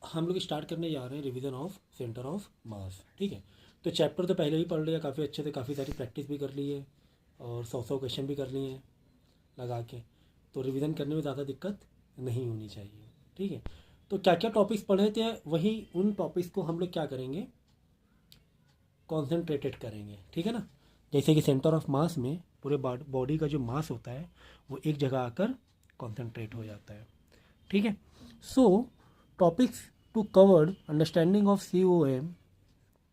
हम लोग स्टार्ट करने जा रहे हैं रिवीजन ऑफ सेंटर ऑफ मास। ठीक है, तो चैप्टर तो पहले ही पढ़ लिया काफ़ी अच्छे से, काफ़ी सारी प्रैक्टिस भी कर ली है और 100 क्वेश्चन भी कर लिए हैं लगा के, तो रिवीजन करने में ज़्यादा दिक्कत नहीं होनी चाहिए। ठीक है, तो क्या क्या टॉपिक्स पढ़े थे वही उन टॉपिक्स को हम लोग क्या करेंगे, कॉन्सेंट्रेटेड करेंगे। ठीक है ना, जैसे कि सेंटर ऑफ मास में पूरे बॉडी का जो मास होता है वो एक जगह आकर कॉन्सेंट्रेट हो जाता है। ठीक है, so topics to covered understanding of COM,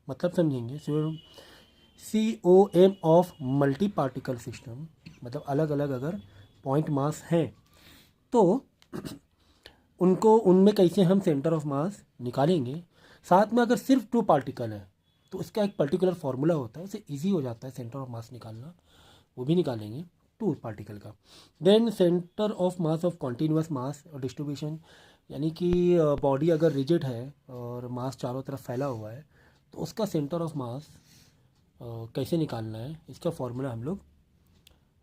मतलब समझेंगे COM of multi particle system, मतलब अलग अलग अगर पॉइंट मास हैं तो उनको उनमें कैसे हम सेंटर ऑफ मास निकालेंगे। साथ में अगर सिर्फ 2 पार्टिकल है तो उसका एक पर्टिकुलर फार्मूला होता है, उससे इजी हो जाता है सेंटर ऑफ मास निकालना, वो भी निकालेंगे 2 पार्टिकल का। Then centre of mass of continuous mass और डिस्ट्रीब्यूशन, यानी कि बॉडी अगर रिजिड है और मास चारों तरफ फैला हुआ है तो उसका सेंटर ऑफ मास कैसे निकालना है, इसका फॉर्मूला हम लोग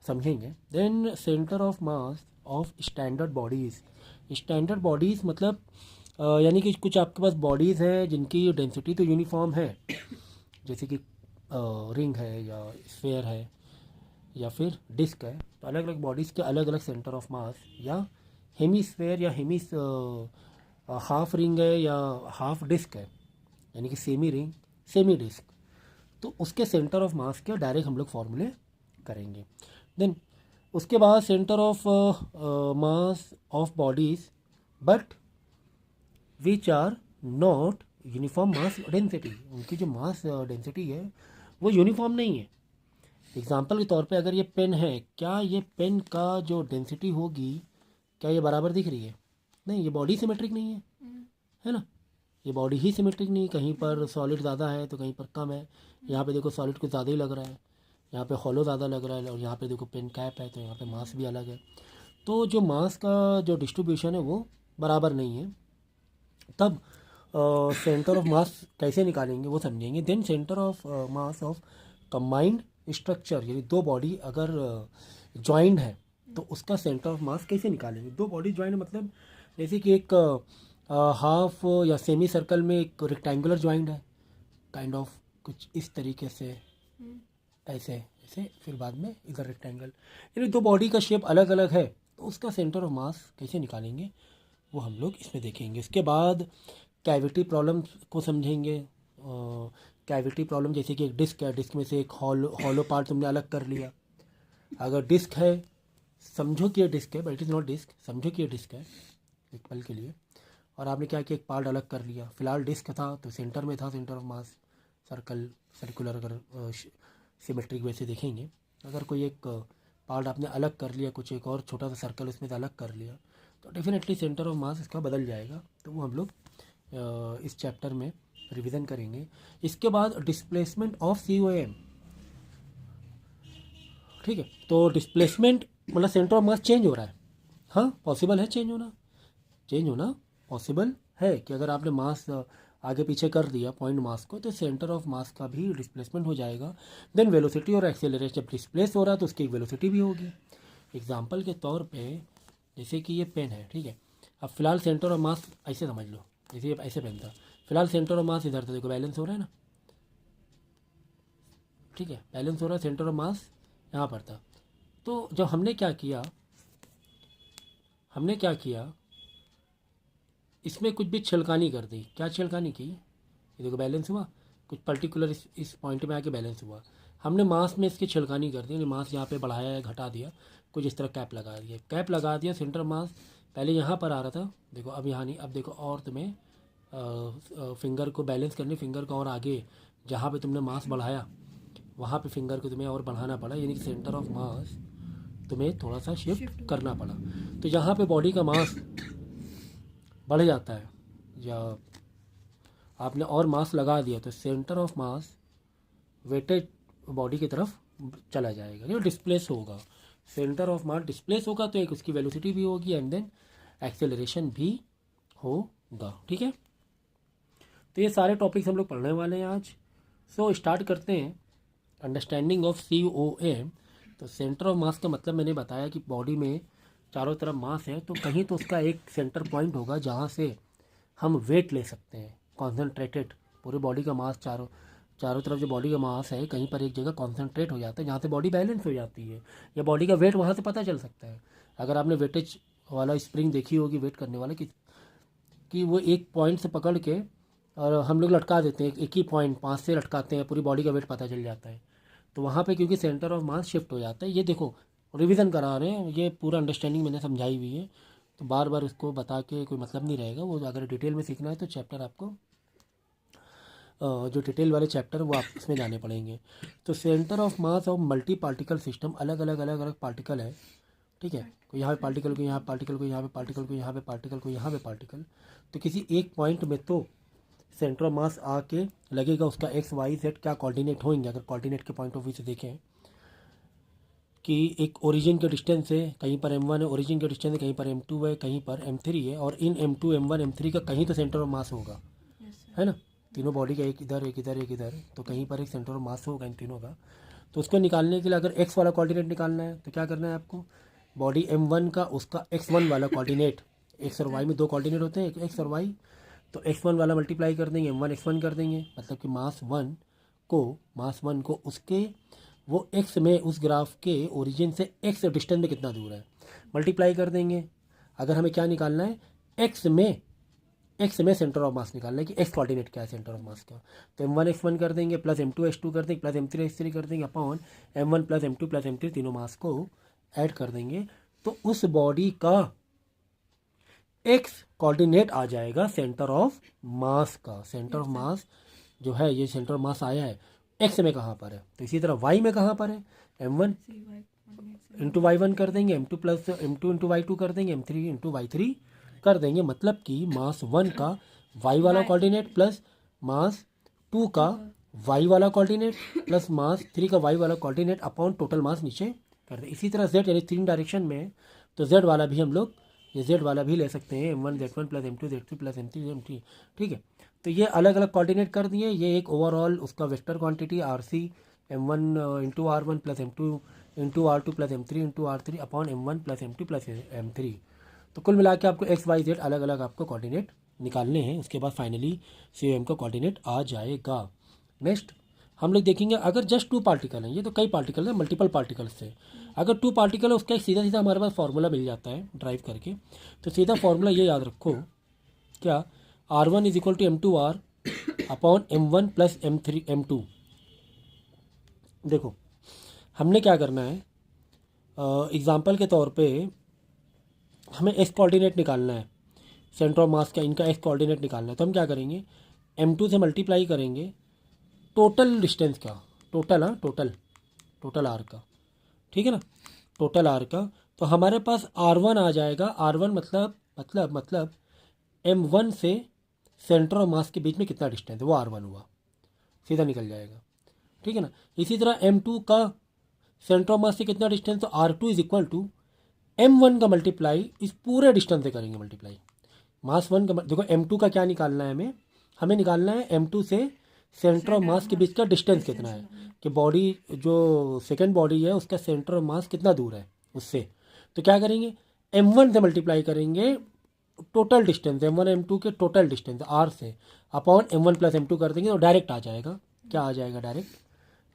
समझेंगे। Then centre of mass of standard bodies. Standard bodies मतलब यानी कि कुछ आपके पास बॉडीज़ हैं जिनकी डेंसिटी तो यूनिफॉर्म है, जैसे कि रिंग है या स्फेयर है या फिर डिस्क है, तो अलग अलग बॉडीज़ के अलग अलग सेंटर ऑफ मास, या हेमीस्फेयर या हाफ रिंग है या हाफ डिस्क है, यानी कि सेमी रिंग सेमी डिस्क, तो उसके सेंटर ऑफ मास के डायरेक्ट हम लोग फॉर्मूले करेंगे। देन उसके बाद centre of mass of bodies but which are not uniform mass density, उनकी जो मास डेंसिटी है वो यूनिफॉर्म नहीं है। एग्जाम्पल के तौर पे अगर ये पेन है, क्या ये पेन का जो डेंसिटी होगी क्या ये बराबर दिख रही है? नहीं, ये बॉडी सिमेट्रिक नहीं है ना, ये बॉडी ही सिमेट्रिक नहीं, कहीं पर सॉलिड ज़्यादा है तो कहीं पर कम है। यहाँ पे देखो सॉलिड कुछ ज़्यादा ही लग रहा है, यहाँ पे हॉलो ज़्यादा लग रहा है, और यहाँ पे देखो पेन कैप है तो यहाँ पे मास भी अलग है, तो जो मास का जो डिस्ट्रीब्यूशन है वो बराबर नहीं है। तब सेंटर ऑफ मास कैसे निकालेंगे वो समझेंगे। Then centre of mass of combined structure, यानी 2 बॉडी अगर ज्वाइंट है तो उसका सेंटर ऑफ मास कैसे निकालेंगे। 2 बॉडी ज्वाइंट मतलब जैसे कि एक हाफ या सेमी सर्कल में एक रेक्टेंगुलर ज्वाइंट है, काइंड ऑफ कुछ इस तरीके से, ऐसे ऐसे, फिर बाद में इधर रेक्टेंगल, यानी 2 बॉडी का शेप अलग अलग है तो उसका सेंटर ऑफ मास कैसे निकालेंगे वो हम लोग इसमें देखेंगे। इसके बाद कैविटी प्रॉब्लम को समझेंगे। कैविटी प्रॉब्लम जैसे कि एक डिस्क है, डिस्क में से एक हॉलो पार्ट तुमने अलग कर लिया। अगर डिस्क है, समझो कि ये डिस्क है but it is not disc, समझो कि ये डिस्क है एक पल के लिए, और आपने क्या किया, एक पार्ट अलग कर लिया। फिलहाल डिस्क था तो सेंटर में था सेंटर ऑफ मास, सर्कुलर अगर सिमेट्रिक वैसे देखेंगे। अगर कोई एक पार्ट आपने अलग कर लिया, कुछ एक और छोटा सा सर्कल उसमें से अलग कर लिया, तो डेफिनेटली सेंटर ऑफ मास इसका बदल जाएगा, तो वो हम लोग इस चैप्टर में रिवीजन करेंगे। इसके बाद डिस्प्लेसमेंट ऑफ COM। ठीक है, तो डिस्प्लेसमेंट मतलब सेंटर ऑफ मास चेंज हो रहा है, हाँ पॉसिबल है चेंज होना पॉसिबल है कि अगर आपने मास आगे पीछे कर दिया पॉइंट मास को तो सेंटर ऑफ मास का भी डिस्प्लेसमेंट हो जाएगा। देन वेलोसिटी और एक्सेलरेशन, जब डिस्प्लेस हो रहा है तो उसकी एक वेलोसिटी भी होगी। एग्जाम्पल के तौर पे जैसे कि ये पेन है, ठीक है, अब फिलहाल सेंटर ऑफ मास ऐसे समझ लो, जैसे ये ऐसे पेन था, फिलहाल सेंटर ऑफ मास इधर था, देखो बैलेंस हो रहा है ना, ठीक है बैलेंस हो रहा है, सेंटर ऑफ मास यहाँ पर था। तो जब हमने क्या किया इसमें कुछ भी छिलकानी कर दी। क्या छिलकानी की, ये देखो बैलेंस हुआ, कुछ पर्टिकुलर इस पॉइंट में आके बैलेंस हुआ। हमने मास में इसकी छिलकानी कर दी, मास यहाँ पे बढ़ाया है घटा दिया, कुछ इस तरह कैप लगा दिया, सेंटर मास पहले यहाँ पर आ रहा था, देखो अब यहाँ नहीं, अब देखो और तुम्हें फिंगर को बैलेंस करने, फिंगर को और आगे जहाँ पे तुमने मास बढ़ाया वहाँ पे फिंगर को तुम्हें और बढ़ाना पड़ा, यानी कि सेंटर ऑफ मास तुम्हें थोड़ा सा शिफ्ट करना पड़ा। तो यहाँ पे बॉडी का मास बढ़ जाता है या आपने और मास लगा दिया तो centre of mass weighted body की तरफ चला जाएगा, या डिस्प्लेस होगा। सेंटर ऑफ मास डिस्प्लेस होगा तो एक उसकी वेलोसिटी भी होगी एंड देन एक्सेलरेशन भी होगा। ठीक है, तो ये सारे टॉपिक्स हम लोग पढ़ने वाले हैं आज। सो स्टार्ट करते हैं अंडरस्टैंडिंग ऑफ COM। तो सेंटर ऑफ मास का मतलब मैंने बताया कि बॉडी में चारों तरफ मास है तो कहीं तो उसका एक सेंटर पॉइंट होगा जहाँ से हम वेट ले सकते हैं कॉन्सेंट्रेटेड, पूरे बॉडी का मास चारों चारों तरफ जो बॉडी का मास है कहीं पर एक जगह कॉन्सेंट्रेट हो जाता है जहाँ से बॉडी बैलेंस हो जाती है, या बॉडी का वेट वहाँ से पता चल सकता है। अगर आपने वेटेज वाला स्प्रिंग देखी होगी वेट करने वाला कि वो एक पॉइंट से पकड़ के और हम लोग लटका देते हैं, एक ही पॉइंट 5 से लटकाते हैं, पूरी बॉडी का वेट पता चल जाता है। तो वहाँ पे क्योंकि सेंटर ऑफ मास शिफ्ट हो जाता है। ये देखो रिवीजन करा रहे हैं, ये पूरा अंडरस्टैंडिंग मैंने समझाई हुई है, तो बार बार उसको बता के कोई मतलब नहीं रहेगा। वो अगर डिटेल में सीखना है तो चैप्टर आपको जो डिटेल वाले चैप्टर वो आप इसमें जाने पड़ेंगे। तो centre of mass of multi particle system, अलग अलग पार्टिकल है, ठीक है, कोई यहाँ पे पार्टिकल को यहाँ पार्टिकल को यहाँ पे पार्टिकल को यहाँ पे पार्टिकल को यहाँ पे पार्टिकल, तो किसी एक पॉइंट में तो सेंटर ऑफ मास आके लगेगा, उसका एक्स वाई जेड क्या कोऑर्डिनेट होंगे। अगर कोऑर्डिनेट के पॉइंट ऑफ व्यू से देखें कि एक ओरिजिन के डिस्टेंस है, कहीं पर m1 है, ओरिजिन के डिस्टेंस है, कहीं पर m2 है, कहीं पर m3 है, और इन m2 m1 m3 का कहीं तो सेंटर ऑफ मास होगा, है ना। तीनों बॉडी का एक इधर एक इधर एक इधर, तो कहीं पर एक सेंटर ऑफ मास होगा इन तीनों का। तो उसको निकालने के लिए अगर एक्स वाला कोऑर्डिनेट निकालना है तो क्या करना है आपको, बॉडी m1 का उसका x1 वाला कोऑर्डिनेट, एक्स और वाई में दो कोऑर्डिनेट होते हैं, एक एक्स और वाई, तो x1 वाला मल्टीप्लाई कर देंगे, m1 x1 कर देंगे, मतलब कि मास वन को उसके वो x में उस ग्राफ के ओरिजिन से x डिस्टेंस में कितना दूर है मल्टीप्लाई कर देंगे। अगर हमें क्या निकालना है, x में सेंटर ऑफ मास निकालना है कि x कोऑर्डिनेट क्या है सेंटर ऑफ मास का, तो m1 x1 कर देंगे प्लस m2 x2 कर देंगे प्लस m3 x3 कर देंगे upon m1 plus m2 plus m3, तीनों मास को ऐड कर देंगे, तो उस बॉडी का x कोऑर्डिनेट आ जाएगा सेंटर ऑफ मास का। सेंटर ऑफ मास जो है, ये सेंटर ऑफ मास आया है x में कहाँ पर है, तो इसी तरह y में कहाँ पर है, m1 इंटू y1 कर देंगे, m2 plus m2 into y2 कर देंगे, m3 इंटू y3 कर देंगे, मतलब कि मास 1 का y वाला कोऑर्डिनेट प्लस मास 2 का y वाला कोऑर्डिनेट प्लस मास 3 का y वाला कोऑर्डिनेट अपॉन टोटल मास नीचे कर दें। इसी तरह z यानी 3 डायरेक्शन में, तो z वाला भी हम लोग ये z वाला भी ले सकते हैं, m1 z1 plus m2 z2 plus m3 z3, ठीक है। तो ये अलग अलग कोऑर्डिनेट कर दिए, ये एक ओवरऑल उसका vector quantity RC m1 into r1 plus m2 into r2 plus m3 into r3 upon m1 plus m2 plus m3। तो कुल मिला के आपको एक्स वाई जेड अलग अलग आपको कोऑर्डिनेट निकालने हैं, उसके बाद फाइनली COM का कोऑर्डिनेट आ जाएगा। नेक्स्ट हम लोग देखेंगे, अगर जस्ट 2 पार्टिकल हैं, ये तो कई पार्टिकल हैं, मल्टीपल पार्टिकल्स से, अगर 2 पार्टिकल है उसका एक सीधा सीधा हमारे पास फार्मूला मिल जाता है ड्राइव करके। तो सीधा फार्मूला ये याद रखो, क्या, R1 is equal to M2R upon M1 plus M2। देखो हमने क्या करना है, एग्जाम्पल के तौर पे हमें एक्स कोऑर्डिनेट निकालना है, सेंटर ऑफ मास का इनका एक्स कोऑर्डिनेट निकालना है। तो हम क्या करेंगे, m2 से मल्टीप्लाई करेंगे टोटल डिस्टेंस का, टोटल आर का, ठीक है ना, टोटल आर का। तो हमारे पास R1 आ जाएगा, R1 मतलब m1 से सेंटर ऑफ मास के बीच में कितना डिस्टेंस है वो R1 हुआ, सीधा निकल जाएगा, ठीक है ना। इसी तरह m2 का सेंटर ऑफ मास से कितना डिस्टेंस, तो R2 is equal to m1 का मल्टीप्लाई इस पूरे डिस्टेंस से करेंगे मल्टीप्लाई, मास 1 का। देखो m2 का क्या निकालना है, हमें निकालना है m2 से सेंटर ऑफ मास के बीच का डिस्टेंस कितना है, कि बॉडी जो सेकंड बॉडी है उसका सेंटर ऑफ मास कितना दूर है उससे। तो क्या करेंगे, m1 से मल्टीप्लाई करेंगे टोटल डिस्टेंस, m1 m2 के टोटल डिस्टेंस r से अपॉन m1 प्लस m2 कर देंगे, तो डायरेक्ट आ जाएगा, क्या आ जाएगा, डायरेक्ट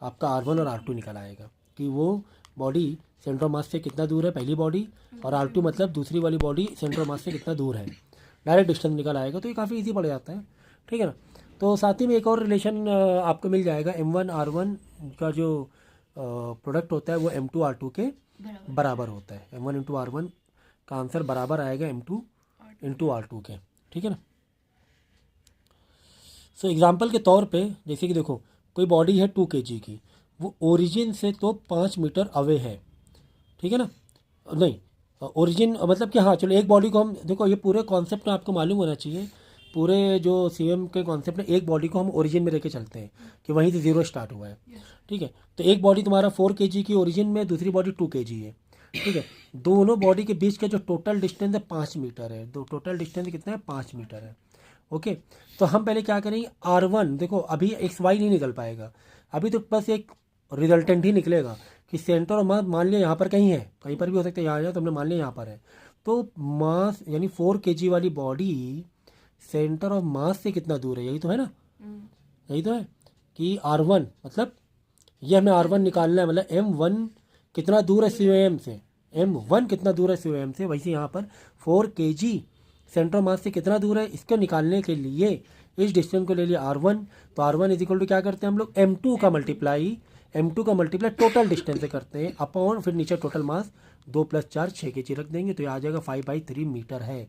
आपका R1 और R2 निकल आएगा कि वो बॉडी सेंटर ऑफ मास से कितना दूर है पहली बॉडी, और R2 मतलब दूसरी वाली बॉडी सेंटर ऑफ मास से कितना दूर है, डायरेक्ट डिस्टेंस निकल आएगा। तो ये काफ़ी इजी पड़ जाता है, ठीक है ना। तो साथ ही में एक और रिलेशन आपको मिल जाएगा, M1 R1 का जो प्रोडक्ट होता है वो M2 R2 के बराबर होता है, M1 इंटू R1 का आंसर बराबर आएगा M2 इंटू R2 के, ठीक है ना। सो एग्जाम्पल के तौर पे जैसे कि देखो कोई बॉडी है 2 kg की, वो ओरिजिन से तो 5 मीटर अवे है, ठीक है ना, नहीं ओरिजिन मतलब कि हाँ चलो एक बॉडी को हम, देखो ये पूरे कॉन्सेप्ट में आपको मालूम होना चाहिए, पूरे जो COM के कॉन्सेप्ट में एक बॉडी को हम ओरिजिन में लेके चलते हैं कि वहीं से 0 स्टार्ट हुआ है, ठीक है। तो एक बॉडी तुम्हारा 4 kg की ओरिजिन में, दूसरी बॉडी 2 kg है, ठीक है। दोनों बॉडी के बीच का जो टोटल डिस्टेंस है 5 मीटर है, टोटल डिस्टेंस कितना है 5 मीटर है, ओके। तो हम पहले क्या करेंगे, R1 देखो अभी एक्स वाई नहीं निकल पाएगा, अभी तो बस एक रिजल्टेंट ही निकलेगा कि सेंटर ऑफ मास मान लिया यहाँ पर कहीं है, कहीं पर भी हो सकता है यहाँ जाए, तो हमने मान लिया यहाँ पर है। तो मास यानी 4 kg वाली बॉडी सेंटर ऑफ मास से कितना दूर है, यही तो है ना, यही तो है कि R1 मतलब ये हमें R1 निकालना है, मतलब M1 कितना दूर है COM से, M1 कितना दूर है COM से। वैसे यहाँ पर 4 kg सेंटर ऑफ मास से कितना दूर है, इसको निकालने के लिए इस डिस्टेंस को ले लिया R1, तो R1 इज इक्वल टू क्या करते हैं हम लोग, M2 का मल्टीप्लाई टोटल डिस्टेंस से करते हैं अपॉन फिर नीचे टोटल मास 2 + 4 6 kg रख देंगे, तो ये आ जाएगा 5/3 मीटर है।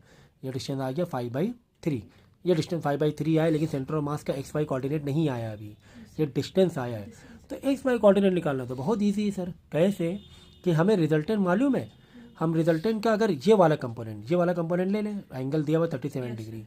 ये डिस्टेंस आ गया 5/3, ये डिस्टेंस 5/3 आया, लेकिन सेंटर ऑफ मास का XY कोऑर्डिनेट नहीं आया अभी, ये डिस्टेंस आया है। तो XY कोऑर्डिनेट निकालना तो बहुत ईजी है सर। कैसे कि हमें रिजल्टेंट मालूम है, हम रिजल्टेंट का अगर ये वाला कंपोनेंट ले लें, एंगल दिया हुआ 37 डिग्री,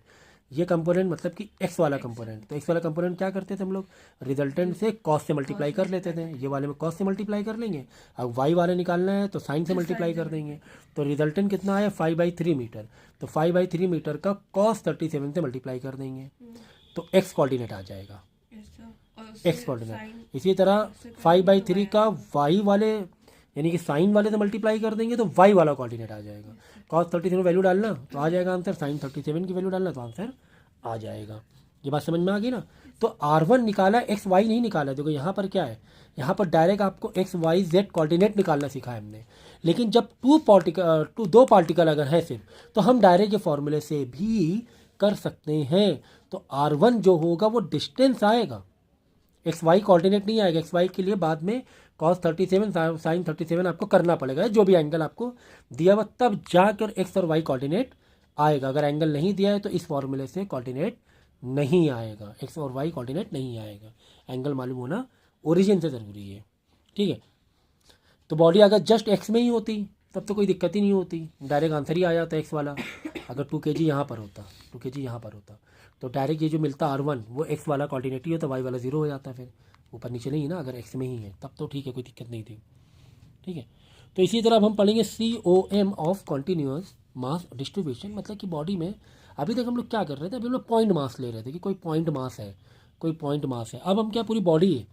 ये कंपोनेंट मतलब कि एक्स वाला कंपोनेंट, तो एक्स वाला कंपोनेंट क्या करते थे हम लोग, रिजल्टेंट से कॉस से मल्टीप्लाई कर लेते थे, ये वाले में कॉस से मल्टीप्लाई कर लेंगे। अब वाई वाले निकालना है तो साइन से मल्टीप्लाई कर देंगे, तो रिजल्टेंट कितना आया 5/3 मीटर, तो 5/3 मीटर का कॉस 37 से मल्टीप्लाई कर देंगे, तो एक्स कोऑर्डिनेट आ जाएगा, एक्स कोऑर्डिनेट। इसी तरह 5/3 का वाई वाले यानी कि साइन वाले से मल्टीप्लाई कर देंगे तो वाई वाला कोऑर्डिनेट आ जाएगा। कॉस 37 वैल्यू डालना तो आ जाएगा आंसर, साइन 37 की वैल्यू डालना तो आंसर आ जाएगा। ये बात समझ में आ गई ना। तो R1 निकाला, एक्स वाई नहीं निकाला। देखो यहाँ पर क्या है, यहाँ पर डायरेक्ट आपको XYZ कोऑर्डिनेट निकालना सीखा है हमने, लेकिन जब दो पार्टिकल अगर है सिर्फ, तो हम डायरेक्ट ये फॉर्मूले से भी कर सकते हैं। तो R1 जो होगा वो डिस्टेंस आएगा, XY कोऑर्डिनेट नहीं आएगा। XY के लिए बाद में cos 37 साइन 37 आपको करना पड़ेगा, जो भी एंगल आपको दिया हुआ, तब जाकर एक्स और वाई कोऑर्डिनेट आएगा। अगर एंगल नहीं दिया है तो इस फॉर्मूले से कोऑर्डिनेट नहीं आएगा, एक्स और वाई कोऑर्डिनेट नहीं आएगा। एंगल मालूम होना ओरिजिन से ज़रूरी है, ठीक है। तो बॉडी अगर जस्ट एक्स में ही होती तब तो कोई दिक्कत ही नहीं होती, डायरेक्ट आंसर ही आ जाता एक्स वाला। अगर 2 kg यहाँ पर होता, 2 kg यहाँ पर होता, तो डायरेक्ट ये जो मिलता R1 वो एक्स वाला कोऑर्डिनेट ही होता, वाई वाला 0 हो जाता, फिर ऊपर नीचे नहीं ना। अगर एक्स में ही है तब तो ठीक है, कोई दिक्कत नहीं थी, ठीक है। तो इसी तरह अब हम पढ़ेंगे COM of continuous mass distribution, मतलब कि बॉडी में अभी तक हम लोग क्या कर रहे थे, अभी हम लोग पॉइंट मास ले रहे थे कि कोई पॉइंट मास है, कोई पॉइंट मास है। अब हम क्या, पूरी बॉडी है,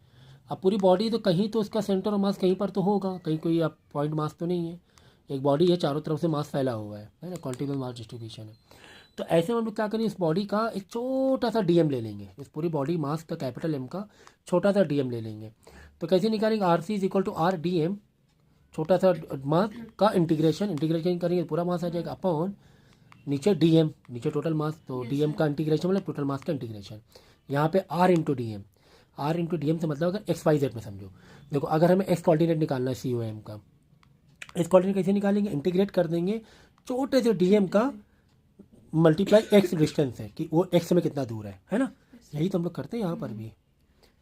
अब पूरी बॉडी तो कहीं तो उसका सेंटर ऑफ मास कहीं पर तो होगा, कहीं कोई अब पॉइंट मास तो नहीं है। एक बॉडी है, चारों तरफ से मास फैला हुआ है ना, कॉन्टीन्यूअस मास डिस्ट्रीब्यूशन है। तो ऐसे में हम लोग क्या करेंगे, इस बॉडी का एक छोटा सा DM ले लेंगे, इस पूरी बॉडी मास का कैपिटल M का छोटा सा DM ले लेंगे। तो कैसे निकालेंगे, RC = RDM, छोटा सा मास का इंटीग्रेशन करेंगे, पूरा मास आ जाएगा, अपॉन नीचे DM, नीचे टोटल मास, तो DM का इंटीग्रेशन मतलब टोटल मास का इंटीग्रेशन। यहाँ पे R × DM से मतलब अगर XYZ में समझो। देखो अगर हमें एक्स कोऑर्डिनेट निकालना है COM का, एक्स कोऑर्डिनेट कैसे निकालेंगे, इंटीग्रेट कर देंगे छोटे से DM का मल्टीप्लाई एक्स डिस्टेंस है कि वो एक्स में कितना दूर है ना। यही तो हम लोग करते हैं यहाँ पर भी,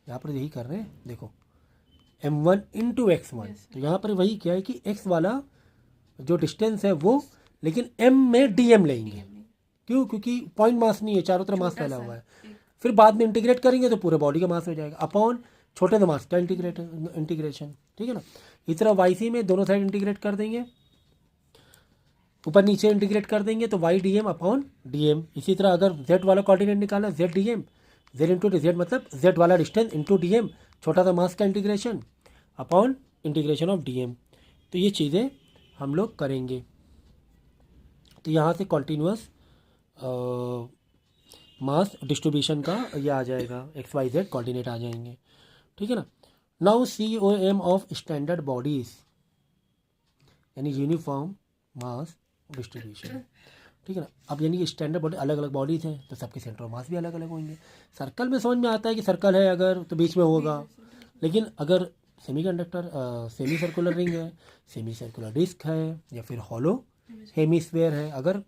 यहाँ पर यही कर रहे हैं। देखो M1 × X1, तो यहाँ पर वही क्या है कि एक्स वाला जो डिस्टेंस है वो, लेकिन M में DM लेंगे, क्यों, क्योंकि पॉइंट मास नहीं है, चारों तरफ मास फैला हुआ है। फिर बाद में इंटीग्रेट करेंगे तो पूरे बॉडी का मास हो जाएगा, अपॉन छोटे से मास का इंटीग्रेशन, ठीक है ना। इस तरह YC में दोनों साइड इंटीग्रेट कर देंगे, ऊपर नीचे इंटीग्रेट कर देंगे तो YDM अपॉन DM। इसी तरह अगर Z वाला कोऑर्डिनेट निकाला, ZDM, Z × Z मतलब Z वाला डिस्टेंस इंटू DM, छोटा सा मास का integration upon integration of DM। तो ये चीज़ें हम लोग करेंगे। तो यहाँ से कॉन्टीन्यूअस मास डिस्ट्रीब्यूशन का ये आ जाएगा, XYZ कोऑर्डिनेट आ जाएंगे, ठीक है ना। Now COM of standard bodies यानी यूनिफॉर्म मास डिस्ट्रीब्यूशन, ठीक है ना। अब यानी कि स्टैंडर्ड बॉडी, अलग अलग बॉडीज़ हैं तो सबके सेंटर ऑफ मास भी अलग अलग होंगे। सर्कल में समझ में आता है कि सर्कल है अगर तो बीच में होगा, लेकिन अगर सेमीकंडक्टर सेमी सर्कुलर रिंग है, सेमी सर्कुलर डिस्क है, या फिर हॉलो हेमीस्फेयर है, अगर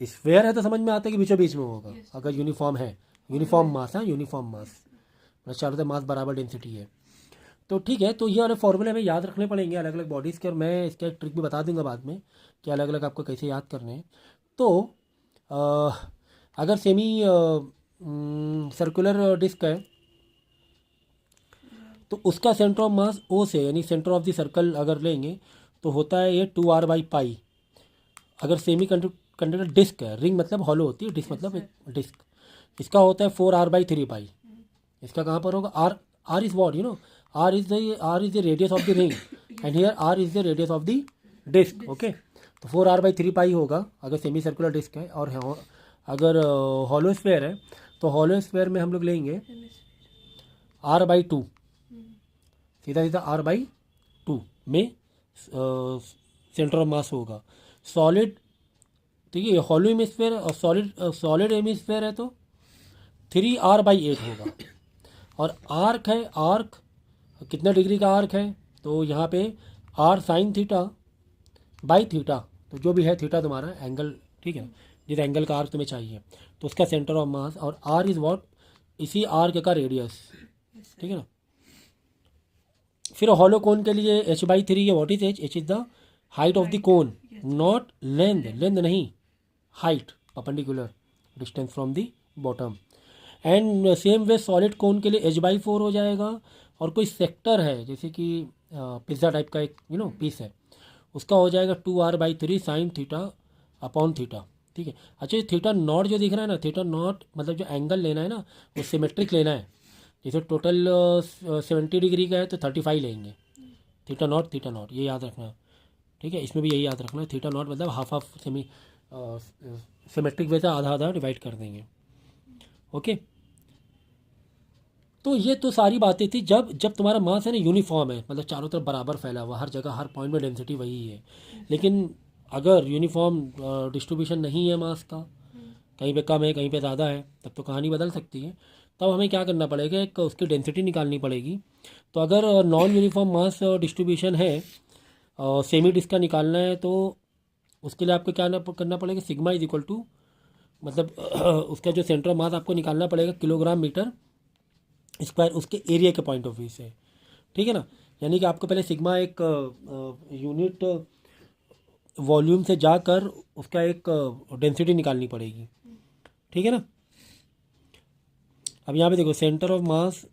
स्फेयर है तो समझ में आता है कि बीचों बीच में होगा। अगर यूनिफॉर्म है, यूनिफॉर्म मास है, यूनिफॉर्म मास मतलब चारों तरफ मास बराबर डेंसिटी है, तो ठीक है। तो ये वाले फॉर्मूले हमें याद रखने पड़ेंगे अलग अलग बॉडीज़ के, और मैं इसका एक ट्रिक भी बता दूंगा बाद में कि अलग अलग आपको कैसे याद करने हैं। तो अगर सेमी सर्कुलर डिस्क है तो उसका सेंटर ऑफ मास O से, यानी सेंटर ऑफ द सर्कल अगर लेंगे तो होता है ये 2R/π। अगर सेमी कंडक्टर डिस्क है, रिंग मतलब हॉलो होती है, डिस्क मतलब डिस्क, इसका होता है 4R/3π। इसका कहाँ पर होगा, R is what, you know, R is the radius of the ring and here R is the radius of the disc, okay. तो 4R/3π होगा अगर सेमी सर्कुलर डिस्क है, और अगर हॉलो स्फीयर है तो हॉलो स्फीयर में हम लोग लेंगे r/2, सीधा सीधा r/2 में सेंटर ऑफ मास होगा। सॉलिड, ठीक है, हॉलो हेमिस्फीयर और सॉलिड हेमिस्फीयर है तो 3r/8 होगा। और आर्क है, आर्क कितना डिग्री का आर्क है तो यहाँ पे r/sin θ/θ, तो जो भी है थीटा तुम्हारा एंगल, ठीक है, जिस एंगल का आर्क तुम्हें चाहिए तो उसका सेंटर ऑफ मास, और r इज़ व्हाट, इसी आर्क का रेडियस, ठीक है ना। फिर हॉलो कोन के लिए h/3 है, what is h is the height of the cone, not length, length नहीं, height, perpendicular distance from the bottom. And same way solid cone के लिए h/4 हो जाएगा। और कोई सेक्टर है जैसे कि पिज्ज़ा टाइप का एक पीस है, उसका हो जाएगा 2r/3 sin θ/θ, ठीक है। अच्छा ये थीटा नॉट जो दिख रहा है ना, थीटा नॉट मतलब जो एंगल लेना है ना वो सिमेट्रिक लेना है। जैसे टोटल 70 डिग्री का है तो 35 लेंगे, थीटा नॉट ये याद रखना, ठीक है। इसमें भी यही याद रखना, थीटा नॉट मतलब हाफ हाफ सेमी सिमेट्रिक वे से आधा आधा डिवाइड कर देंगे, ओके। तो ये तो सारी बातें थी जब तुम्हारा मास है ना यूनिफॉर्म है, मतलब चारों तरफ बराबर फैला हुआ, हर जगह हर पॉइंट में डेंसिटी वही है। लेकिन अगर यूनिफॉर्म डिस्ट्रीब्यूशन नहीं है मास का, कहीं पे कम है कहीं पे ज़्यादा है, तब तो कहानी बदल सकती है। तब हमें क्या करना पड़ेगा, एक उसकी डेंसिटी निकालनी पड़ेगी। तो अगर नॉन यूनिफॉर्म मास डिस्ट्रीब्यूशन है, सेमी डिस्क का निकालना है, तो उसके लिए आपको क्या करना पड़ेगा, सिग्मा इज इक्वल टू, मतलब उसका जो सेंटर ऑफ मास आपको निकालना पड़ेगा किलोग्राम मीटर स्क्वायर, उसके एरिया के पॉइंट ऑफ व्यू से, ठीक है ना। यानी कि आपको पहले सिग्मा एक यूनिट वॉल्यूम से जाकर उसका एक डेंसिटी निकालनी पड़ेगी, ठीक है ना। अब यहाँ पे देखो, centre of mass,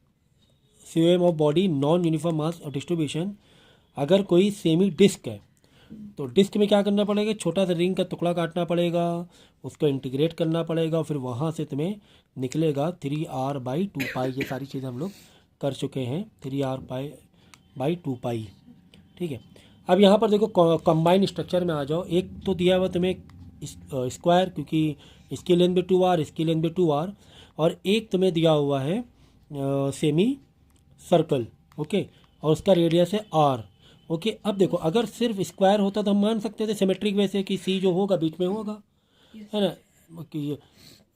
COM of body, non uniform mass distribution. अगर कोई सेमी डिस्क है तो डिस्क में क्या करना पड़ेगा, छोटा सा रिंग का टुकड़ा काटना पड़ेगा, उसको इंटीग्रेट करना पड़ेगा, फिर वहाँ से तुम्हें निकलेगा 3r/2π। ये सारी चीज़ें हम लोग कर चुके हैं, 3r/2π, ठीक है। अब यहाँ पर देखो कंबाइन स्ट्रक्चर में आ जाओ। एक तो दिया हुआ तुम्हें स्क्वायर, क्योंकि इसकी लेंथ भी 2r, इसकी लेंथ भी 2r, और एक तुम्हें दिया हुआ है सेमी सर्कल, ओके, और उसका रेडियस है r, ओके। अब देखो अगर सिर्फ स्क्वायर होता तो हम मान सकते थे सिमेट्रिक वे से कि सी जो होगा बीच में होगा, है ना, कि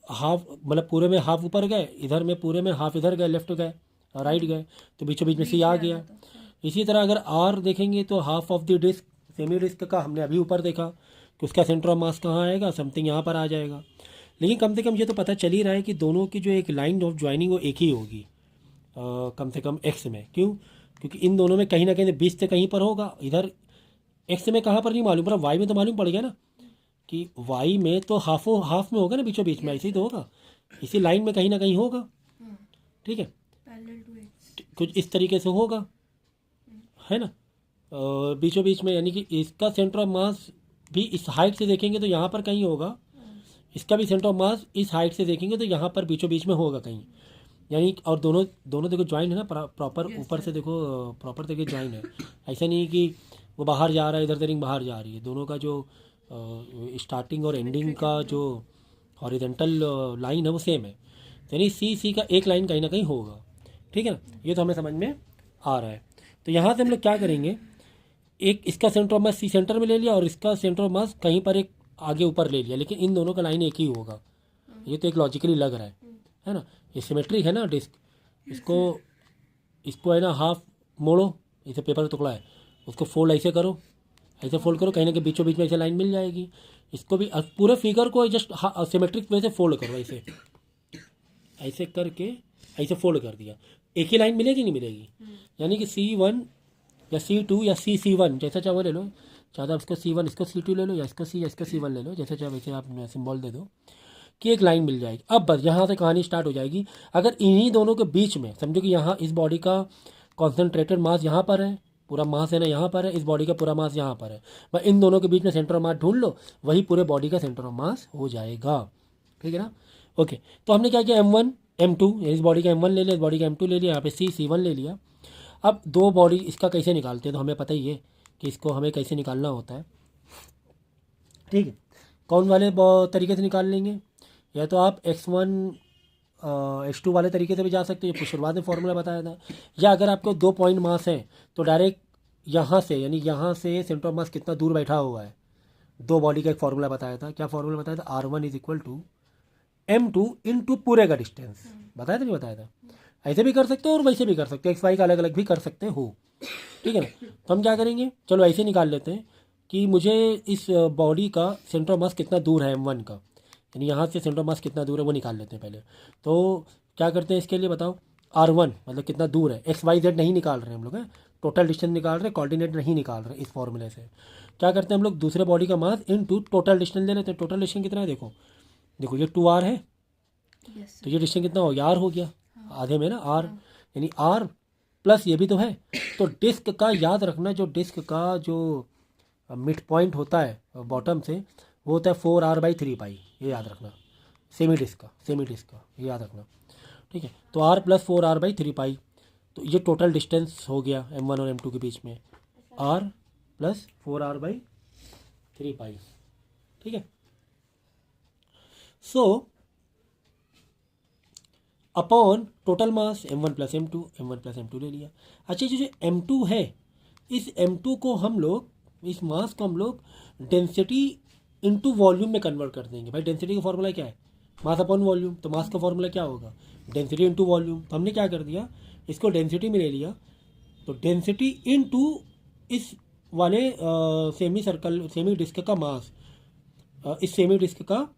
हाफ मतलब पूरे में हाफ ऊपर गए, इधर में पूरे में हाफ इधर गए, लेफ्ट गए, राइट गए, तो बीचों बीच में सी आ गया। इसी तरह अगर आर देखेंगे तो half of the disc, semi disc का हमने अभी ऊपर देखा कि उसका सेंटर ऑफ मास कहाँ आएगा, समथिंग यहाँ पर आ जाएगा। लेकिन कम से कम ये तो पता चल ही रहा है कि दोनों की जो एक लाइन ऑफ ज्वाइनिंग वो एक ही होगी, कम से कम एक्स में। क्यों? क्योंकि इन दोनों में कहीं ना कहीं बीच से कहीं पर होगा। इधर एक्स में कहाँ पर नहीं मालूम, पर वाई में तो मालूम पड़ गया ना कि वाई में तो हाफ में होगा ना, बीचों बीच में ऐसे ही तो होगा, इसी लाइन में कहीं ना कहीं होगा, ठीक है, कुछ इस तरीके से होगा, है ना, बीचों बीच में। यानी कि इसका सेंटर ऑफ मास भी इस हाइट से देखेंगे तो यहाँ पर कहीं होगा, इसका भी सेंटर ऑफ मास इस हाइट से देखेंगे तो यहाँ पर बीचों बीच में होगा कहीं। यानी और दोनों दोनों देखो ज्वाइन है ना, प्रॉपर ऊपर से देखो, प्रॉपर देखिए ज्वाइन है। ऐसा नहीं है कि वो बाहर जा रहा है, इधर से रिंग बाहर जा रही है। दोनों का जो स्टार्टिंग और एंडिंग का जो हॉरिजेंटल लाइन है वो सेम है, यानी सी का एक लाइन कहीं ना कहीं होगा, ठीक है ना। ये तो हमें समझ में आ रहा है। तो यहाँ से हम लोग क्या करेंगे, एक इसका centre of mass C centre में ले लिया और इसका सेंटर ऑफ मास कहीं पर एक आगे ऊपर ले लिया, लेकिन इन दोनों का लाइन एक ही होगा। ये तो एक लॉजिकली लग रहा है ना। ये सिमेट्रिक है ना डिस्क, इसको है ना हाफ मोड़ो, इसे पेपर का टुकड़ा है, उसको फोल्ड ऐसे करो, ऐसे फोल्ड करो, कहीं ना कहीं बीचों बीच में ऐसे लाइन मिल जाएगी। इसको भी पूरे फिगर को जस्ट सिमेट्रिक वे से फोल्ड करो, ऐसे ऐसे करके ऐसे फोल्ड कर दिया, एक ही लाइन मिलेगी नहीं मिलेगी। यानी कि C1 या C2 या C1 जैसा चाहो ले लो, चाहे आप इसको C1 इसको C2 ले लो, या इसको C या इसको C1 ले लो, जैसे चाहे वैसे आप सिंबल दे दो कि एक लाइन मिल जाएगी। अब बस यहाँ से कहानी स्टार्ट हो जाएगी। अगर इन्हीं दोनों के बीच में समझो कि यहाँ इस बॉडी का कॉन्सेंट्रेटेड मास यहाँ पर है, पूरा मास है ना यहाँ पर है, इस बॉडी का पूरा मास यहाँ पर है, बस इन दोनों के बीच में सेंटर ऑफ मास ढूंढ लो, वही पूरे बॉडी का सेंटर ऑफ मास हो जाएगा, ठीक है ना। ओके, तो हमने क्या किया, M1 M2, इस बॉडी का M1 ले लिया, इस बॉडी का M2 ले लिया, यहाँ पे C1 ले लिया। अब दो बॉडी इसका कैसे निकालते हैं तो हमें पता ही है कि इसको हमें कैसे निकालना होता है, ठीक है। कौन वाले तरीके से निकाल लेंगे, या तो आप x1 x2 वाले तरीके से भी जा सकते हो, ये शुरुआत में फॉर्मूला बताया था, या अगर आपको 2 पॉइंट मास है तो डायरेक्ट यहाँ से, यानी यहाँ से सेंटर ऑफ मास कितना दूर बैठा हुआ है, दो बॉडी का एक फार्मूला बताया था। क्या फार्मूला बताया था? R1 is equal to m2 into पूरे का डिस्टेंस। बताया था नहीं बताया था? ऐसे भी कर सकते हो और वैसे भी कर सकते हो, एक्स वाई का अलग अलग भी कर सकते हो, ठीक है ना। तो हम क्या करेंगे, चलो ऐसे निकाल लेते हैं कि मुझे इस बॉडी का सेंटर ऑफ मास कितना दूर है m1 का, यानी यहाँ से सेंटर ऑफ मास कितना दूर है वो निकाल लेते हैं पहले। तो क्या करते हैं इसके लिए बताओ, R1 मतलब कितना दूर है, एक्स वाई जेड नहीं निकाल रहे हम लोग हैं, टोटल डिस्टेंस निकाल रहे, कोऑर्डिनेट नहीं निकाल रहे। इस फॉर्मूले से क्या करते हैं हम लोग, दूसरे बॉडी का मास इनटू टोटल डिस्टेंस ले लेते हैं। टोटल डिस्टेंस कितना है, देखो देखो ये 2r है, तो ये डिस्टेंस कितना हो गया, r हो गया, आधे में ना r, यानी r प्लस ये भी तो है। तो डिस्क का याद रखना, जो डिस्क का जो मिड पॉइंट होता है बॉटम से, वो होता है 4r/3π, ये याद रखना। सेमी डिस्क का ये याद रखना, ठीक है। तो r प्लस 4r/3π, तो ये टोटल डिस्टेंस हो गया m1 और m2 के बीच में, r प्लस 4r/3π, ठीक है। So upon total mass m1 plus m2 ले लिया। अच्छा, जो m2 है, इस m2 को हम लोग, इस मास को हम लोग डेंसिटी इनटू वॉल्यूम में कन्वर्ट कर देंगे। भाई डेंसिटी का फॉर्मूला क्या है, मास अपॉन वॉल्यूम, तो मास का फॉर्मूला क्या होगा, डेंसिटी इनटू वॉल्यूम। तो हमने क्या कर दिया, इसको डेंसिटी में ले लिया, तो डेंसिटी इनटू इस वाले सेमी डिस्क का मास, इस सेमी डिस्क का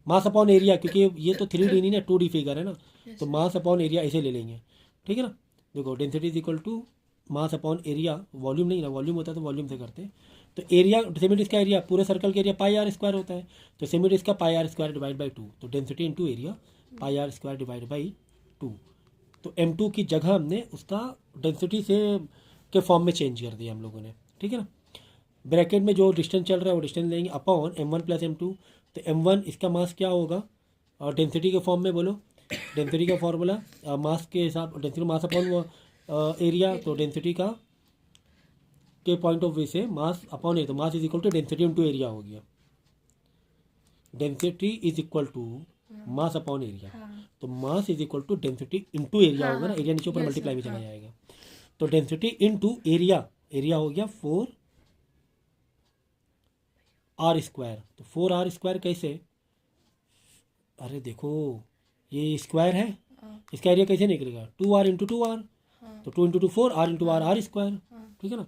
मास अपॉन एरिया, क्योंकि ये तो 3D नहीं ना, 2D फिगर है ना, तो मास अपॉन एरिया ऐसे ले लेंगे, ठीक है ना। देखो density is equal to mass upon area, volume नहीं ना, वॉल्यूम होता है तो वॉल्यूम से करते, तो एरिया सेमी डिस्क का एरिया, पूरे सर्कल का एरिया πr² होता है, तो सेमी डिस्क का πr² डिवाइड बाई 2, तो density into area πr² divide by 2। तो m2 की जगह हमने उसका डेंसिटी से के फॉर्म में चेंज कर दिया हम लोगों ने, ठीक है ना। ब्रैकेट में जो डिस्टेंस चल रहा है वो डिस्टेंस लेंगे अपॉन m1 प्लस m2, तो m1 इसका मास क्या होगा, और डेंसिटी के फॉर्म में बोलो, डेंसिटी का फॉर्मूला मास के हिसाब, डेंसिटी मास अपॉन एरिया, तो डेंसिटी का के पॉइंट ऑफ व्यू से मास अपॉन है, तो mass is equal to density into area हो गया। Density is equal to mass upon area, तो mass is equal to density into area होगा ना, एरिया नीचे ऊपर मल्टीप्लाई में चला जाएगा, तो डेंसिटी इनटू एरिया, एरिया हो गया 4r²। तो 4r² कैसे, अरे देखो ये स्क्वायर है, इसका एरिया कैसे निकलेगा, 2r इंटू 2r, तो 2 into 2 4, r into r r², ठीक है ना।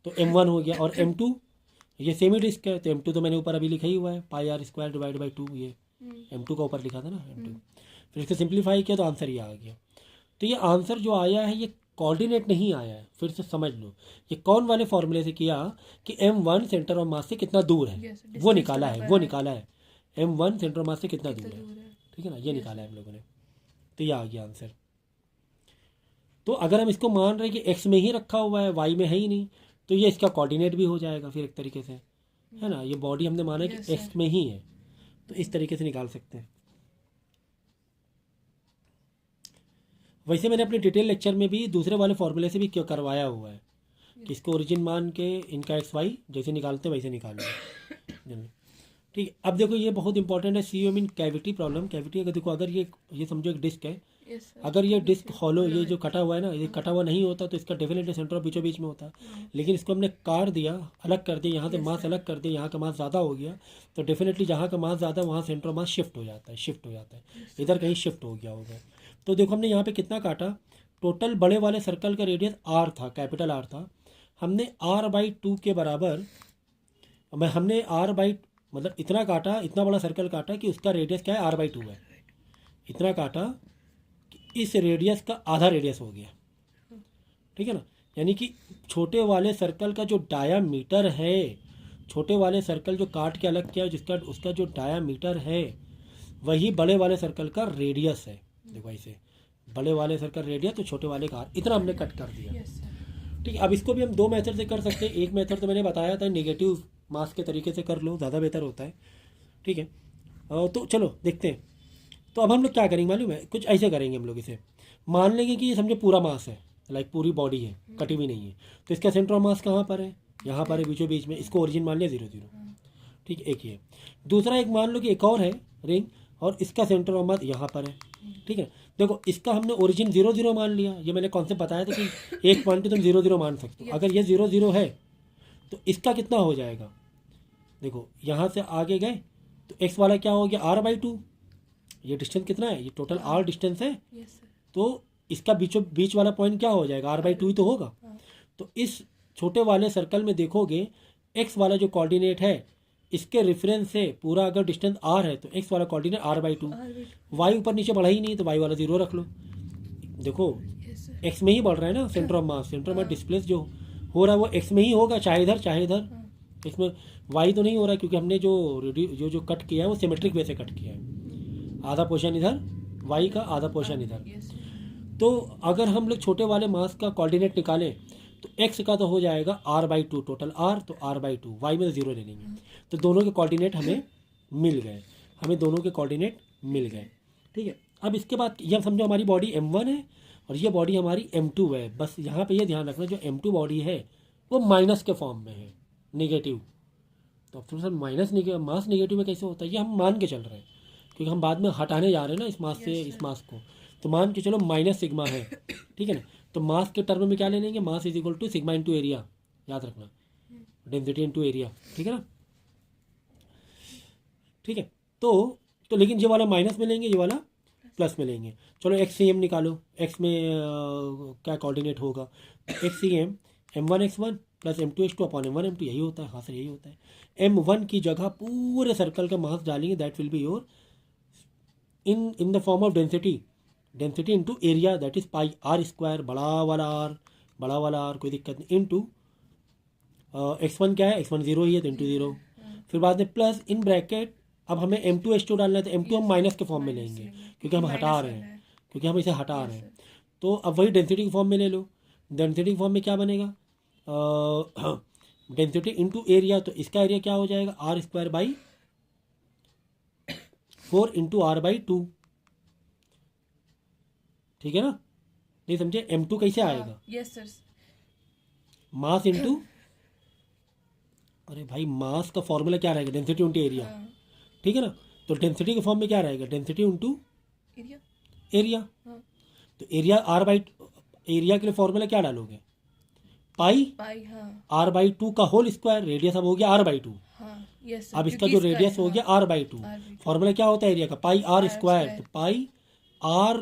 तो m1 हो गया, और m2 ये सेमी डिस्क है, तो m2 तो मैंने ऊपर अभी लिखा ही हुआ है πr² डिवाइड बाई 2, ये m2 का ऊपर लिखा था ना m2। फिर इसको सिंप्लीफाई किया तो आंसर ये आ गया। तो ये आंसर जो आया है ये कोऑर्डिनेट नहीं आया है, फिर से समझ लो, ये कौन वाले फॉर्मूले से किया कि m1 सेंटर ऑफ मास से कितना दूर है, वो निकाला है, m1 सेंटर ऑफ मास से कितना दूर है, ठीक है ना, ये निकाला है हम लोगों ने, तो ये आ गया आंसर। तो अगर हम इसको मान रहे हैं कि x में ही रखा हुआ है, y में है ही नहीं, तो ये इसका कोऑर्डिनेट भी हो जाएगा फिर एक तरीके से, है ना। ये बॉडी हमने माना कि x में ही है, तो इस तरीके से निकाल सकते हैं। वैसे मैंने अपने डिटेल लेक्चर में भी दूसरे वाले फॉर्मूले से भी क्यों करवाया हुआ है कि इसको ओरिजिन मान के इनका एक्स वाई जैसे निकालते हैं वैसे निकालना, ठीक है। अब देखो ये बहुत इंपॉर्टेंट है, CO mean cavity problem. Cavity अगर देखो, अगर ये समझो एक डिस्क है, अगर ये डिस्क हॉलो, ये जो कटा हुआ है ना, ये कटा हुआ नहीं होता तो इसका डेफिनेटली सेंटर ऑफ बीचों बीच में होता, लेकिन इसको हमने काट दिया, अलग कर दिया, यहाँ से मास अलग कर दिया, यहाँ का मास ज़्यादा हो गया, तो डेफिनेटली जहाँ का मास ज़्यादा है वहाँ सेंटर ऑफ मास शिफ्ट हो जाता है, इधर कहीं शिफ्ट हो गया होगा। तो देखो हमने यहाँ पे कितना काटा, टोटल बड़े वाले सर्कल का रेडियस r था, कैपिटल R था, हमने r/2 के बराबर, हमने r/ मतलब इतना काटा, इतना बड़ा सर्कल काटा कि उसका रेडियस क्या है, r/2 है, इतना काटा कि इस रेडियस का आधा रेडियस हो गया, ठीक है ना। यानी कि छोटे वाले सर्कल का जो डायामीटर है, छोटे वाले सर्कल जो काट के अलग किया जिसका उसका जो डायामीटर है वही बड़े वाले सर्कल का रेडियस है। देखो ऐसे बड़े वाले सर्कल रेडियस तो छोटे वाले का इतना हमने कट कर दिया, ठीक है। अब इसको भी हम दो मेथड से कर सकते हैं। एक मेथड तो मैंने बताया था, नेगेटिव मास के तरीके से कर लो, ज़्यादा बेहतर होता है, ठीक है। तो चलो देखते हैं। तो अब हम लोग क्या करेंगे मालूम है, कुछ ऐसे करेंगे हम लोग, इसे मान लेंगे कि ये समझो पूरा मास है, लाइक पूरी बॉडी है, कटी हुई नहीं है, तो इसका सेंटर ऑफ मास कहाँ पर है, यहाँ पर है बीचों बीच में, इसको ओरिजिन मान लिया 0 0, ठीक है, एक ये। दूसरा एक मान लो कि एक और है रिंग और इसका सेंटर ऑफ मास यहाँ पर है, ठीक है। देखो इसका हमने ओरिजिन 0 0 मान लिया, ये मैंने कॉन्सेप्ट बताया था कि एक पॉइंट पे तुम 0 0 मान सकते हो। अगर ये 0 0 है तो इसका कितना हो जाएगा, देखो यहाँ से आगे गए तो एक्स वाला क्या हो गया r/2, ये डिस्टेंस कितना है, ये टोटल r डिस्टेंस है। तो इसका बीच वाला पॉइंट क्या हो जाएगा, r/2 ही तो होगा। तो इस छोटे वाले सर्कल में देखोगे x वाला जो कोऑर्डिनेट है इसके रेफरेंस से पूरा अगर डिस्टेंस r है तो x वाला कोऑर्डिनेट r/2, y ऊपर नीचे बढ़ा ही नहीं तो y वाला 0 रख लो। देखो x में ही बढ़ रहा है ना centre of mass, centre of mass displace जो हो रहा है वो x में ही होगा, चाहे इधर चाहे इधर। इसमें y तो नहीं हो रहा है क्योंकि हमने जो कट किया है वो सिमेट्रिक वे से कट किया है, आधा पोर्शन इधर y का, आधा पोर्शन इधर। तो अगर हम लोग छोटे वाले मास का कोऑर्डिनेट निकालें तो x का तो हो जाएगा r/2, टोटल r तो r/2, y में तो 0 ले लेंगे। तो दोनों के कोऑर्डिनेट हमें मिल गए, दोनों के कोऑर्डिनेट मिल गए, ठीक है। अब इसके बाद ये समझो हमारी बॉडी m1 है और ये बॉडी हमारी m2 है। बस यहाँ पे ये ध्यान रखना जो m2 बॉडी है वो माइनस के फॉर्म में है, नेगेटिव। तो अब सर माइनस मास नेगेटिव में कैसे होता है, ये हम मान के चल रहे हैं क्योंकि हम बाद में हटाने जा रहे हैं ना इस मास से इस मास को। तो मान के चलो माइनस सिग्मा है, ठीक है ना। तो मास के टर्म में क्या ले लेंगे, mass is equal to sigma into area, याद रखना, डेंसिटी इंटू एरिया, ठीक है ना, ठीक है। तो लेकिन ये वाला माइनस में लेंगे, ये वाला प्लस में लेंगे। चलो एक्स सी एम निकालो, एक्स में क्या कोऑर्डिनेट होगा, X C M m1x1 plus m2x2 upon m1m2, यही होता है, हाँ सर यही होता है। m1 की जगह पूरे सर्कल का मास डालेंगे, that will be your in the form of density into area, that is pi r², बड़ा वाला r, कोई दिक्कत नहीं, इंटू x1 क्या है, x1 0 ही है तो इंटू 0, फिर बाद में प्लस इन ब्रैकेट। अब हमें m2h2 डालना है तो m2 हम माइनस के फॉर्म में लेंगे क्योंकि हम हटा रहे हैं, क्योंकि हम इसे हटा रहे हैं। तो अब वही डेंसिटी के फॉर्म में ले लो, डेंसिटी के फॉर्म में क्या बनेगा, डेंसिटी इंटू एरिया, तो इसका एरिया क्या हो जाएगा r²/4 इंटू r/2, ठीक है ना। नहीं समझे, m2 कैसे आएगा, यस सर, मास इंटू, अरे भाई मास का फॉर्मूला क्या रहेगा, डेंसिटी इंटू एरिया, ठीक है ना। तो डेंसिटी के फॉर्म में क्या रहेगा, डेंसिटी इंटू एरिया। तो एरिया एरिया के लिए फॉर्मूला क्या डालोगे, पाई r/2 का होल स्क्वायर, रेडियस अब हो गया r/2। अब इसका जो रेडियस हो गया r/2, फॉर्मूला क्या होता है एरिया का, पाई r², तो पाई r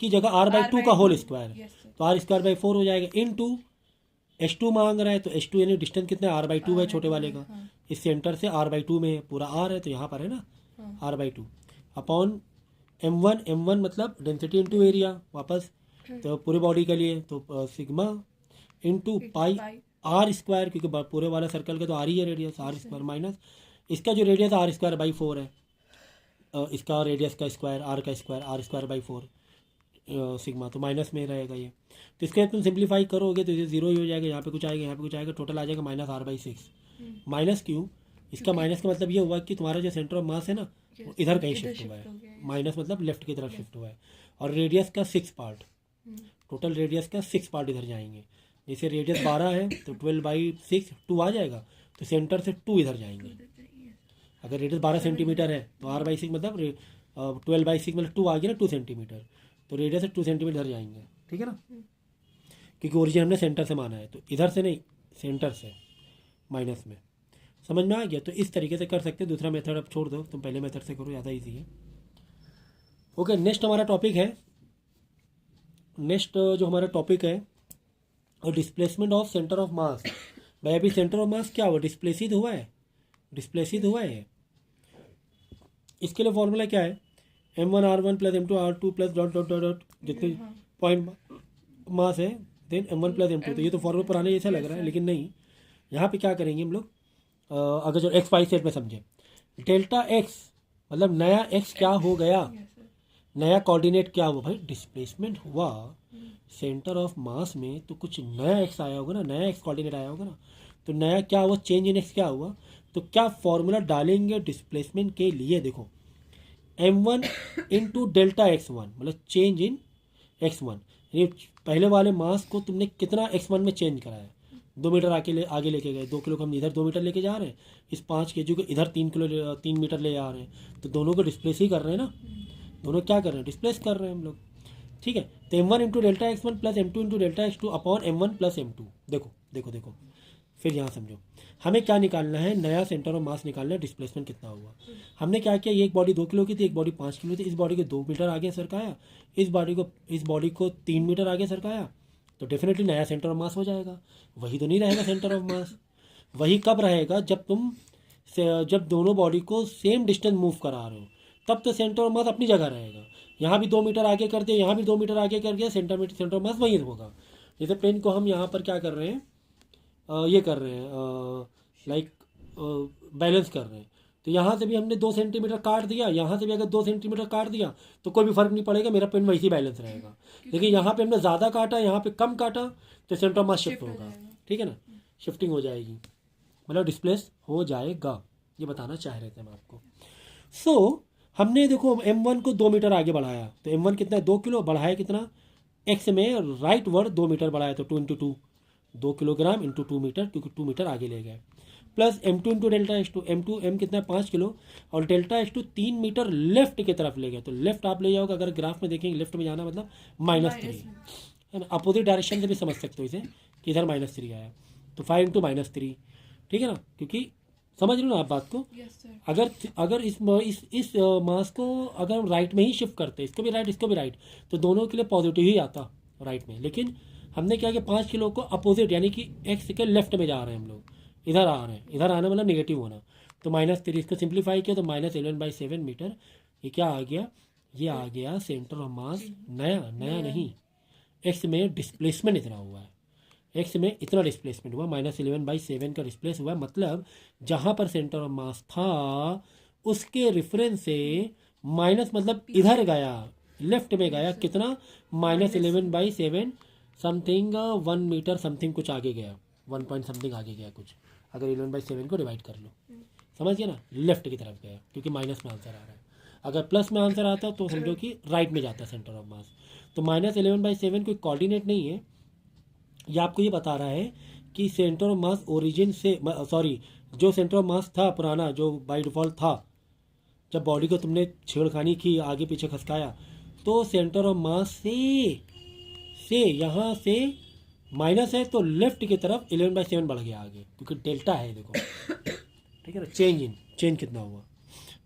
की जगह r/2 का होल स्क्वायर, तो r²/4 हो जाएगा, इनटू h2 मांग रहा है तो h2 यानी डिस्टेंस कितना है, r/2 है छोटे वाले का, इस सेंटर से r/2 में पूरा r है तो यहाँ पर है ना r/2 अपॉन m1 मतलब डेंसिटी इंटू एरिया वापस, तो पूरे बॉडी के लिए तो सिग्मा इंटू पाई r², क्योंकि पूरे वाला सर्कल का तो r ही है रेडियस, r² माइनस इसका जो रेडियस r²/4 है, इसका रेडियस का स्क्वायर r का स्क्वायर r²/4 सिग्मा, तो माइनस में रहेगा ये। तो इसके तुम सिंप्लीफाई करोगे तो ये 0 ही हो जाएगा, यहाँ पे कुछ आएगा, यहाँ पे कुछ आएगा, टोटल आ जाएगा -r/6। माइनस क्यों, इसका माइनस का मतलब ये हुआ कि तुम्हारा जो सेंटर ऑफ मास है ना वो इधर कहीं शिफ्ट हुआ है, माइनस मतलब लेफ्ट की तरफ शिफ्ट हुआ है, और रेडियस का 6 पार्ट, टोटल रेडियस का 6 पार्ट इधर जाएंगे। जैसे रेडियस 12 है तो 12/6 2 आ जाएगा, तो सेंटर से 2 इधर जाएंगे। अगर रेडियस 12 सेंटीमीटर है तो r/6 मतलब 12/6 मतलब 2 आ गया ना, 2 सेंटीमीटर, तो रेडियस से 2 सेंटीमीटर इधर जाएंगे, ठीक है ना, क्योंकि ओरिजिन हमने सेंटर से माना है, तो इधर से नहीं सेंटर से माइनस में। समझ में आ गया, तो इस तरीके से कर सकते हैं। दूसरा मेथड अब छोड़ दो, तुम पहले मेथड से करो, ज़्यादा ईजी है। ओके, नेक्स्ट हमारा टॉपिक है, नेक्स्ट जो हमारा टॉपिक है और डिस्प्लेसमेंट ऑफ सेंटर ऑफ मास। भाई अभी सेंटर ऑफ मास क्या हुआ, डिस्प्लेसिड हुआ है, डिस्प्लेसिड हुआ है। इसके लिए फॉर्मूला क्या है, m1r1 plus m2 r2 plus dot dot dot dot जितने पॉइंट मास है देन m1 प्लस m2। तो ये तो फॉर्मूला पुराने जैसा लग रहा है, लेकिन नहीं, यहाँ पे क्या करेंगे हम लोग, अगर जो एक्स वाई सेट में समझे, डेल्टा एक्स मतलब नया एक्स क्या हो गया, नया कोऑर्डिनेट क्या हुआ, भाई डिस्प्लेसमेंट हुआ सेंटर ऑफ मास में, तो कुछ नया एक्स आया होगा ना, नया एक्स कोऑर्डिनेट आया होगा ना, तो नया क्या हुआ, चेंज इन एक्स क्या हुआ। तो क्या फॉर्मूला डालेंगे डिस्प्लेसमेंट के लिए, देखो m1 इंटू डेल्टा x1 मतलब चेंज इन x1, यानी पहले वाले मास को तुमने कितना x1 में चेंज कराया, 2 मीटर आगे लेके गए, 2 किलो को हम इधर 2 मीटर लेके जा रहे हैं, इस 5 kg को इधर 3 मीटर ले जा रहे हैं, तो दोनों को डिस्प्लेस ही कर रहे हैं ना, दोनों क्या कर रहे हैं, डिस्प्लेस कर रहे हैं हम लोग। ठीक है, तो m1 into delta x1 plus m2 into delta x2 upon m1 plus m2। देखो देखो देखो, फिर यहाँ समझो, हमें क्या निकालना है, नया सेंटर ऑफ मास निकालना है, डिस्प्लेसमेंट कितना हुआ। हमने क्या किया, ये एक बॉडी 2 किलो की थी, एक बॉडी 5 किलो थी, इस बॉडी को 2 मीटर आगे सरकाया, इस बॉडी को 3 मीटर आगे सरकाया, तो डेफिनेटली नया सेंटर ऑफ मास हो जाएगा। वही तो नहीं रहेगा सेंटर ऑफ मास, वही कब रहेगा, जब दोनों बॉडी को सेम डिस्टेंस मूव करा रहे हो, तब तो सेंटर ऑफ मास अपनी जगह रहेगा। यहाँ भी 2 मीटर आगे कर दिया, यहाँ भी 2 मीटर आगे कर दिया, सेंटर ऑफ मास वहीं होगा। जैसे पेन को हम यहाँ पर क्या कर रहे हैं, ये कर रहे हैं, लाइक बैलेंस कर रहे हैं, तो यहाँ से भी हमने 2 सेंटीमीटर काट दिया, यहाँ से भी अगर 2 सेंटीमीटर काट दिया तो कोई भी फर्क नहीं पड़ेगा, मेरा पेन वैसे ही बैलेंस रहेगा। लेकिन यहाँ पे हमने ज़्यादा काटा, यहाँ पे कम काटा, तो सेंटर ऑफ मास शिफ्ट होगा। ठीक है ना, शिफ्टिंग हो जाएगी, मतलब डिस्प्लेस हो जाएगा, ये बताना चाह रहे थे हम आपको। सो हमने देखो m1 को 2 मीटर आगे बढ़ाया, तो m1 कितना है, 2 किलो, बढ़ाया कितना, x में राइट वर्ड 2 मीटर बढ़ाया, तो 2 इंटू 2, 2 किलोग्राम इंटू 2 मीटर, क्योंकि 2 मीटर आगे ले गए, plus m2 into delta x2, m कितना है 5 किलो, और डेल्टा x2 3 मीटर लेफ्ट की तरफ ले गए, तो लेफ्ट आप ले जाओगे, अगर ग्राफ में देखेंगे लेफ्ट में जाना मतलब -3 है ना, अपोजिट डायरेक्शन से भी समझ सकते हो इसे कि इधर -3 आया, तो 5 इंटू -3, ठीक है ना, क्योंकि समझ लो ना आप बात को। अगर इस मास को अगर हम राइट में ही शिफ्ट करते, इसको भी राइट इसको भी राइट, तो दोनों के लिए पॉजिटिव ही आता राइट में, लेकिन हमने क्या किया, 5 किलो को अपोजिट यानी कि एक्स के लेफ्ट में जा रहे हैं हम लोग, इधर आ रहे हैं, इधर आना मतलब नेगेटिव होना, तो -3, इसको सिंप्लीफाई किया तो -11/7 मीटर, ये क्या आ गया, ये आ गया सेंटर ऑफ मास, नया नहीं, एक्स में डिस्प्लेसमेंट इतना हुआ है, एक्स में इतना डिस्प्लेसमेंट हुआ, -11/7 का डिस्प्लेस हुआ, मतलब जहाँ पर सेंटर ऑफ मास था उसके रेफरेंस से माइनस मतलब इधर गया, लेफ्ट में गया, कितना, -11/7 समथिंग 1 मीटर समथिंग कुछ आगे गया, 1 पॉइंट समथिंग आगे गया कुछ, अगर 11/7 को डिवाइड कर लो, समझ गया ना, लेफ्ट की तरफ गया, क्योंकि माइनस में आंसर आ रहा है, अगर प्लस में आंसर आता तो समझो कि राइट में जाता सेंटर ऑफ मास। तो -11/7 कोई कोऑर्डिनेट नहीं है, ये आपको ये बता रहा है कि सेंटर ऑफ मास ओरिजिन से, सॉरी, जो सेंटर ऑफ मास था पुराना, जो बाय डिफ़ॉल्ट था, जब बॉडी को तुमने छेड़खानी की, आगे पीछे खसकाया, तो सेंटर ऑफ मास से यहाँ से माइनस है, तो लेफ्ट की तरफ 11/7 बढ़ गया आगे, क्योंकि डेल्टा है, देखो ठीक है ना, चेंज कितना हुआ,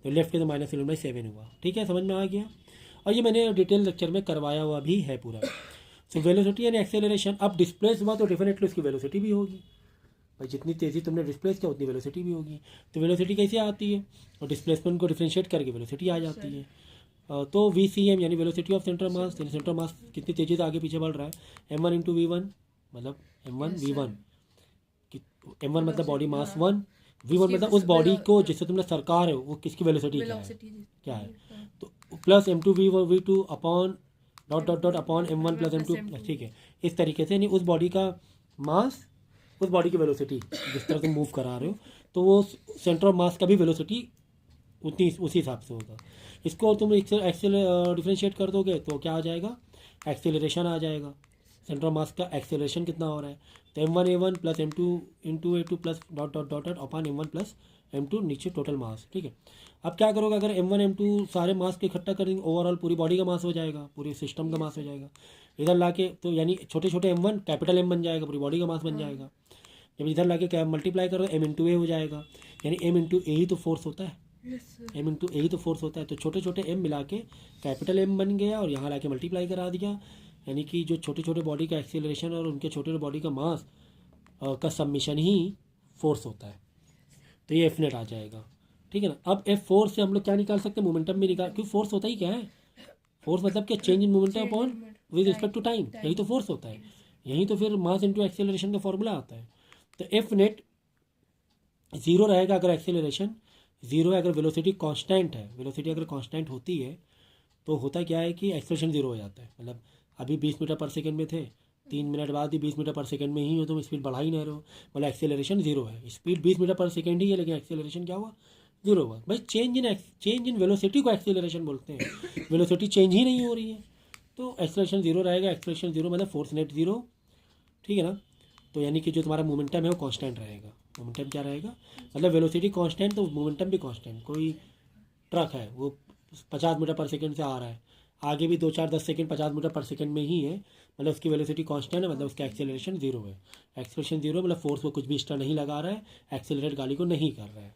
तो लेफ्ट के तो -11/7 हुआ। ठीक है, समझ में आ गया, और ये मैंने डिटेल लेक्चर में करवाया हुआ भी है पूरा। सो वेलोसिटी यानी एक्सेलरेशन, अब डिस्प्लेस हुआ तो डेफिनेटली उसकी वेलोसिटी भी होगी, भाई जितनी तेज़ी तुमने डिस्प्लेस किया उतनी वेलोसिटी भी होगी। तो वेलोसिटी कैसे आती है, और डिस्प्लेसमेंट को डिफ्रेंशिएट करके वेलोसिटी आ जाती है। तो VCM यानी वेलोसिटी ऑफ सेंटर मास, यानी सेंटर मास कितनी तेज़ी से आगे पीछे बढ़ रहा है, m1 इंटू V1, मतलब m1 V1, m1 मतलब बॉडी मास 1, V1 मतलब उस बॉडी को जिससे तुमने सरकार है वो किसकी वेलोसिटी क्या है, तो plus m2 V2 upon dot upon m1 plus m2, ठीक है, इस तरीके से, यानी उस बॉडी का मास, उस बॉडी की वेलोसिटी जिस तरह तुम मूव करा रहे हो, तो वो सेंटर ऑफ मास का भी वेलोसिटी उसी हिसाब से होगा। इसको तुम डिफ्रेंशिएट कर दोगे तो क्या आ जाएगा, एक्सेलरेशन आ जाएगा, सेंटर ऑफ मास का एक्सेलरेशन कितना हो रहा है, तो m1a1 plus m2 into a2 plus dot upon m1 plus m2, नीचे टोटल मास। ठीक है, अब क्या करोगे, अगर m1 m2 सारे मास को इकट्ठा कर देंगे, ओवरऑल पूरी बॉडी का मास हो जाएगा, पूरे सिस्टम का मास हो जाएगा, इधर लाके तो यानी छोटे छोटे m1 कैपिटल M बन जाएगा, पूरी बॉडी का मास बन जाएगा। जब इधर लाके क्या मल्टीप्लाई करो m इंटू ए हो जाएगा, यानी m इंटू ए ही तो फोर्स होता है, m इंटू ए ही तो फोर्स होता है, तो छोटे छोटे m मिला के कैपिटल M बन गया, और यहाँ लाके मल्टीप्लाई करा दिया, यानी कि जो छोटे छोटे बॉडी का एक्सीलरेशन और उनके छोटे छोटे बॉडी का मास का सबमिशन ही फोर्स होता है, तो ये F नेट आ जाएगा। ठीक है ना, अब F4 से हम लोग क्या निकाल सकते हैं, मोमेंटम भी निकाल, क्योंकि फोर्स होता ही क्या है, फोर्स मतलब क्या, change in momentum upon with respect to time, यही तो फोर्स होता है, यही तो फिर मास इंटू एक्सेलरेशन का फॉर्मूला आता है। तो F नेट 0 रहेगा अगर एक्सेलरेशन 0 है, अगर वेलोसिटी कांस्टेंट है, वेलोसिटी अगर कांस्टेंट होती है तो होता क्या है कि एक्सेलरेशन 0 हो जाता है, मतलब अभी 20 मीटर पर सेकेंड में थे, 3 मिनट बाद ही 20 मीटर पर सेकेंड में ही हो, तुम स्पीड बढ़ा ही नहीं रहे हो, मतलब एक्सेलरेशन 0 है, स्पीड 20 मीटर पर सेकेंड ही है, लेकिन एक्सेलरेशन क्या हुआ, 0 हुआ। भाई चेंज इन वेलोसिटी को एक्सेलरेशन बोलते हैं, वेलोसिटी चेंज ही नहीं हो रही है, तो एक्सेलरेशन 0 रहेगा, एक्सेलरेशन 0 मतलब फोर्स नेट 0, ठीक है ना। तो यानी कि जो तुम्हारा मोमेंटम है वो कांस्टेंट रहेगा। मोमेंटम क्या रहेगा, मतलब वेलोसिटी कांस्टेंट तो मोमेंटम भी कांस्टेंट। कोई ट्रक है वो 50 मीटर पर सेकंड से आ रहा है, आगे भी 2 4 10 सेकंड 50 मीटर पर सेकंड में ही है, मतलब उसकी वेलोसिटी कांस्टेंट है, मतलब उसका एक्सेलरेशन जीरो है। एक्सेलरेशन जीरो मतलब फोर्स वो कुछ भी एक्स्ट्रा नहीं लगा रहा है, एक्सेलरेट गाड़ी को नहीं कर रहा है।